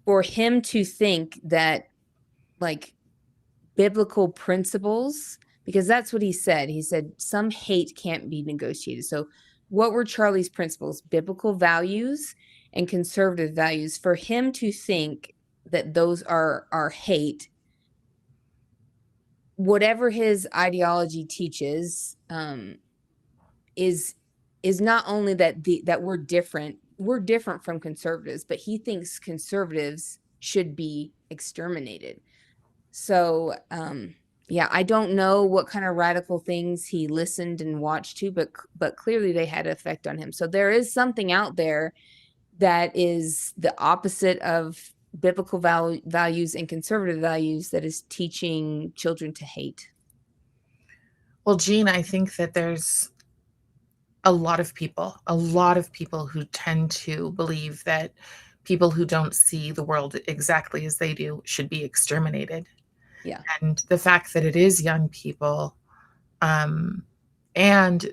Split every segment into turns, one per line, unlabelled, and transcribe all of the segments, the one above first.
for him to think that like biblical principles, because that's what he said. He said some hate can't be negotiated. So, what were Charlie's principles? Biblical values and conservative values. For him to think that those are hate, whatever his ideology teaches, is not only that we're different from conservatives, but he thinks conservatives should be exterminated. So, yeah, I don't know what kind of radical things he listened and watched to, but clearly they had an effect on him. So there is something out there that is the opposite of biblical values and conservative values that is teaching children to hate.
Well, Jean, I think that there's a lot of people who tend to believe that people who don't see the world exactly as they do should be exterminated.
Yeah.
And the fact that it is young people, um, and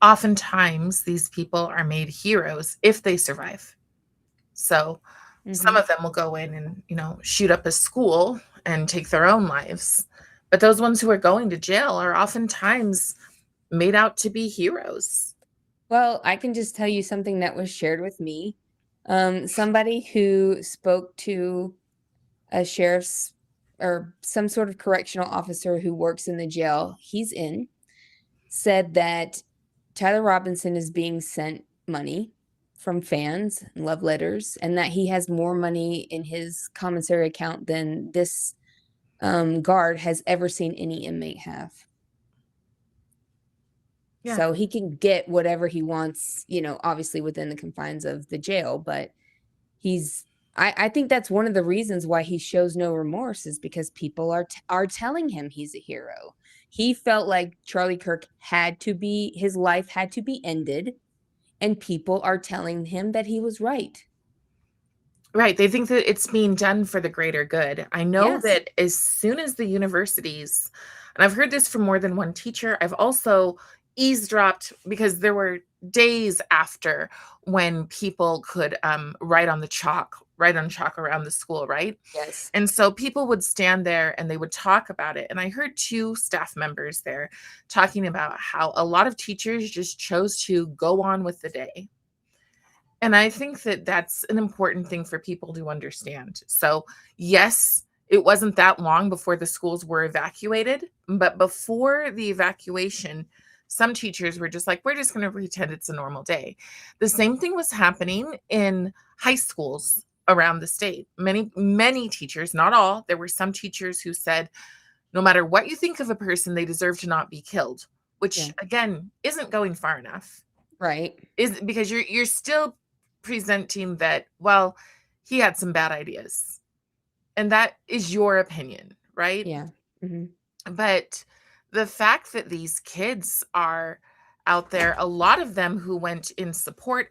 oftentimes these people are made heroes if they survive. So some
Mm-hmm.
of them will go in and, shoot up a school and take their own lives. But those ones who are going to jail are oftentimes made out to be heroes.
Well, I can just tell you something that was shared with me. Somebody who spoke to a sheriff's or some sort of correctional officer who works in the jail he's in said that Tyler Robinson is being sent money from fans and love letters, and that he has more money in his commissary account than this guard has ever seen any inmate have.
Yeah.
So he can get whatever he wants, obviously within the confines of the jail, but he's I think that's one of the reasons why he shows no remorse is because people are telling him he's a hero. He felt like Charlie Kirk his life had to be ended, and people are telling him that he was right.
Right. They think that it's being done for the greater good. I know
Yes.
that as soon as the universities, and I've heard this from more than one teacher, I've also eavesdropped because there were days after when people could write on chalk around the school, right?
Yes.
And so people would stand there and they would talk about it. And I heard two staff members there talking about how a lot of teachers just chose to go on with the day. And I think that that's an important thing for people to understand. So, yes, it wasn't that long before the schools were evacuated, but before the evacuation, some teachers were just like, we're just going to pretend it's a normal day. The same thing was happening in high schools around the state. Many, many teachers, not all, there were some teachers who said, no matter what you think of a person, they deserve to not be killed,
Yeah.
which again isn't going far enough,
Right.
is because you're still presenting that, well, he had some bad ideas, and that is your opinion, right?
Yeah. Hmm.
But the fact that these kids are out there, a lot of them who went in support